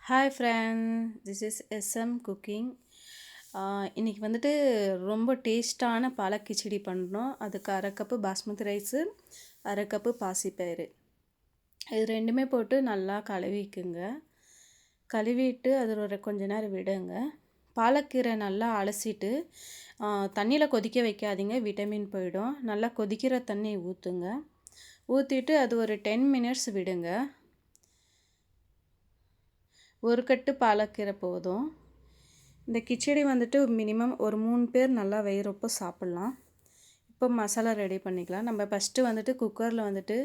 Hi friend, this is S M cooking. இன்றைக்கி வந்துட்டு ரொம்ப டேஸ்ட்டான பாலக் கிச்சடி பண்ணுறோம். அதுக்கு அரை கப்பு பாஸ்மதி ரைஸு, அரை கப்பு பாசிப்பயிறு, இது ரெண்டுமே போட்டு நல்லா கழுவிக்குங்க. கழுவிட்டு அது ஒரு கொஞ்ச நேரம் விடுங்க. பாலக்கீரை நல்லா அலசிட்டு தண்ணியில் கொதிக்க வைக்காதீங்க, விட்டமின் போயிடும். நல்லா கொதிக்கிற தண்ணி ஊற்றுங்க. ஊற்றிட்டு அது ஒரு 10 மினிட்ஸ் விடுங்க. ஒரு கட்டு பாலக்கீரை போதும். இந்த கிச்சடி வந்துட்டு மினிமம் ஒரு 3 பேர் நல்லா வயிறொப்ப சாப்பிட்லாம். இப்போ மசாலா ரெடி பண்ணிக்கலாம். நம்ம ஃபஸ்ட்டு வந்துட்டு குக்கரில் வந்துட்டு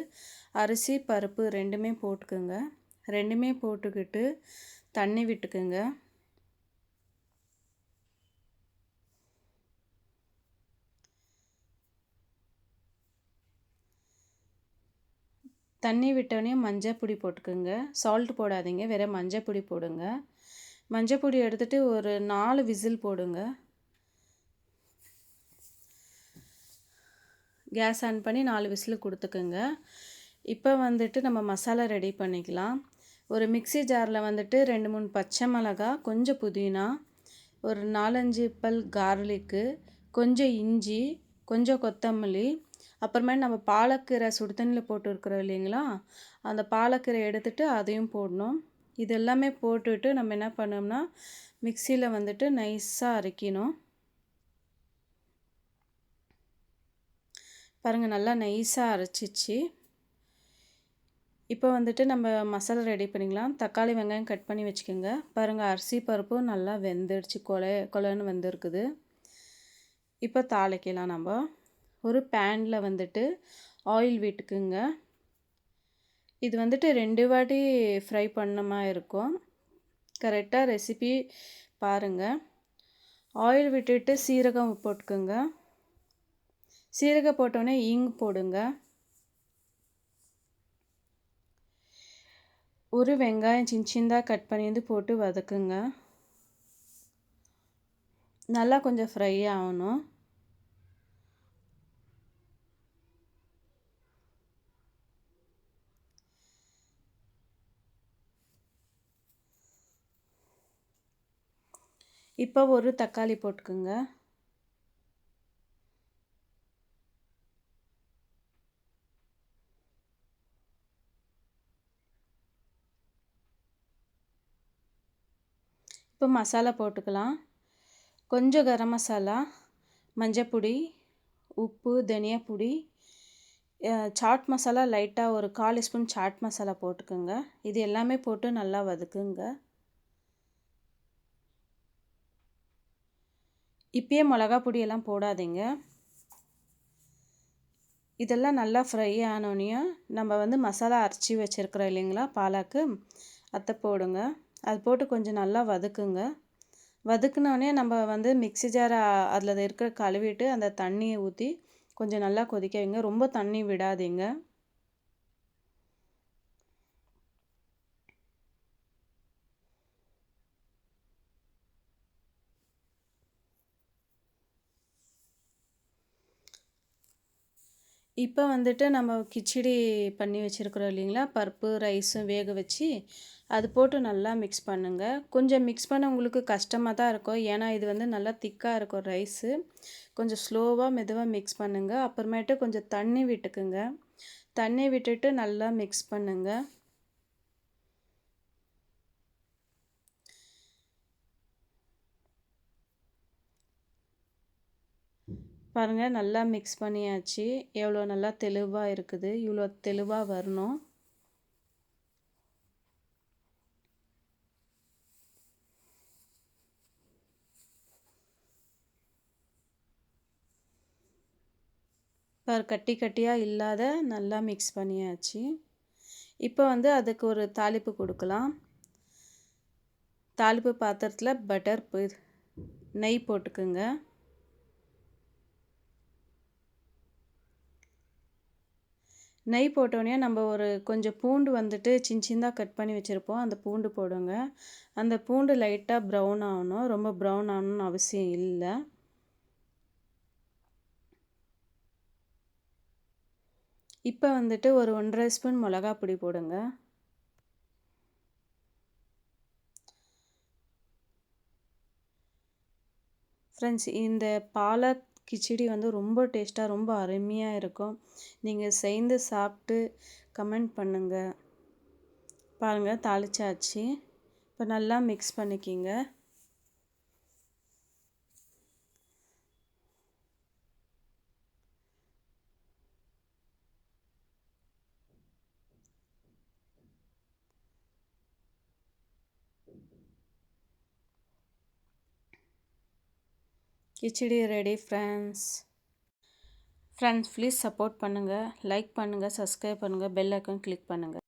அரிசி பருப்பு ரெண்டுமே போட்டுக்குங்க. ரெண்டுமே போட்டுக்கிட்டு தண்ணி விட்டுக்குங்க. தண்ணி விட்டோடனே மஞ்சள் பொடி போட்டுக்குங்க. சால்ட் போடாதீங்க, வெறும் மஞ்சள் பொடி போடுங்க. மஞ்சள் பொடி எடுத்துகிட்டு ஒரு 4 விசில் போடுங்க. கேஸ் ஆன் பண்ணி 4 விசில் கொடுத்துக்குங்க. இப்போ வந்துட்டு நம்ம மசாலா ரெடி பண்ணிக்கலாம். ஒரு மிக்ஸி ஜாரில் வந்துட்டு 2-3 பச்சை மிளகா, கொஞ்சம் புதினா, ஒரு 4-5 பல் கார்லிக்கு, கொஞ்சம் இஞ்சி, கொஞ்சம் கொத்தமல்லி, அப்புறமே நம்ம பாலக்கீரை சுடு தண்ணியில் போட்டு இருக்கிறோம் இல்லைங்களா, அந்த பாலக்கீரை எடுத்துகிட்டு அதையும் போடணும். இது எல்லாமே போட்டுட்டு நம்ம என்ன பண்ணோம்னா மிக்சியில் வந்துட்டு நைஸாக அரைக்கணும். பாருங்கள், நல்லா நைஸாக அரைச்சிச்சு. இப்போ வந்துட்டு நம்ம மசாலா ரெடி பண்ணிக்கலாம். தக்காளி வெங்காயம் கட் பண்ணி வச்சுக்கோங்க. பாருங்கள், அரிசி பருப்பும் நல்லா வெந்துடுச்சு, கொலன்னு வெந்திருக்குது. இப்போ தாளிக்கலாம். நம்ம ஒரு பேனில் வந்துட்டு ஆயில் விட்டுக்குங்க. இது வந்துட்டு 2 வாட்டி ஃப்ரை பண்ணமா இருக்கும். கரெக்டாக ரெசிபி பாருங்கள். ஆயில் விட்டுட்டு சீரகம் போட்டுக்குங்க. சீரகம் போட்டோன்னே இங்கு போடுங்க. ஒரு வெங்காயம் சின்னதாக கட் பண்ணி வந்து போட்டு வதக்குங்க. நல்லா கொஞ்சம் ஃப்ரை ஆகணும். இப்போ ஒரு தக்காளி போட்டுக்குங்க. இப்போ மசாலா போட்டுக்கலாம். கொஞ்சம் கரம் மசாலா, மஞ்சப்பொடி, உப்பு, தனியா பொடி, சாட் மசாலா லைட்டாக ஒரு 1/4 ஸ்பூன் சாட் மசாலா போட்டுக்கோங்க. இது எல்லாமே போட்டு நல்லா வதக்குங்க. இப்பயே மிளகா பொடியெல்லாம் போடாதீங்க. இதெல்லாம் நல்லா ஃப்ரை ஆனோடனையும் நம்ம வந்து மசாலா அரைச்சி வச்சுருக்குறோம் இல்லைங்களா பாலாக்கு, அதை போடுங்க. அது போட்டு கொஞ்சம் நல்லா வதக்குங்க. வதக்குனோடனே நம்ம வந்து மிக்ஸி ஜாரை அதில் இருக்கிற கழுவிட்டு அந்த தண்ணியை ஊற்றி கொஞ்சம் நல்லா கொதிக்க வைங்க. ரொம்ப தண்ணி விடாதீங்க. இப்போ வந்துட்டு நம்ம கிச்சடி பண்ணி வச்சுருக்குறோம் இல்லைங்களா, பருப்பு ரைஸும் வேக வச்சு அது போட்டு நல்லா மிக்ஸ் பண்ணுங்கள். கொஞ்சம் மிக்ஸ் பண்ண உங்களுக்கு கஷ்டமாக தான் இருக்கும், ஏன்னா இது வந்து நல்லா திக்காக இருக்கும் ரைஸு. கொஞ்சம் ஸ்லோவாக மெதுவாக மிக்ஸ் பண்ணுங்கள். அப்புறமேட்டு கொஞ்சம் தண்ணி விட்டுக்குங்க. தண்ணி விட்டுட்டு நல்லா மிக்ஸ் பண்ணுங்கள். பாருங்கள், நல்லா மிக்ஸ் பண்ணியாச்சு. எவ்வளோ நல்லா தெளிவாக இருக்குது. இவ்வளோ தெளிவாக வரணும். கட்டி கட்டியாக இல்லாத நல்லா மிக்ஸ் பண்ணியாச்சு. இப்போ வந்து அதுக்கு ஒரு தாளிப்பு கொடுக்கலாம். தாளிப்பு பாத்திரத்தில் நெய் போட்டுக்குங்க. நெய் போட்டோடனே நம்ம ஒரு கொஞ்சம் பூண்டு வந்துட்டு சின்னதாக கட் பண்ணி வச்சுருப்போம், அந்த பூண்டு போடுங்க. அந்த பூண்டு லைட்டாக ப்ரௌன் ஆகணும், ரொம்ப ப்ரௌன் ஆகணும்னு அவசியம் இல்லை. இப்போ வந்துட்டு ஒரு 1.5 ஸ்பூன் மிளகா பொடி போடுங்க. ஃப்ரெண்ட்ஸ், இந்த பாலக் கிச்சடி வந்து ரொம்ப டேஸ்ட்டாக ரொம்ப அருமையாக இருக்கும். நீங்கள் செய்து சாப்பிட்டு கமெண்ட் பண்ணுங்கள். பாருங்கள், தாளிச்சாச்சு. இப்போ நல்லா மிக்ஸ் பண்ணிக்கிங்க. Khichdi ready friends. Friends please support பண்ணுங்கள், லைக் பண்ணுங்கள், சப்ஸ்கிரைப் பண்ணுங்கள், பெல் ஐக்கான் கிளிக் பண்ணுங்கள்.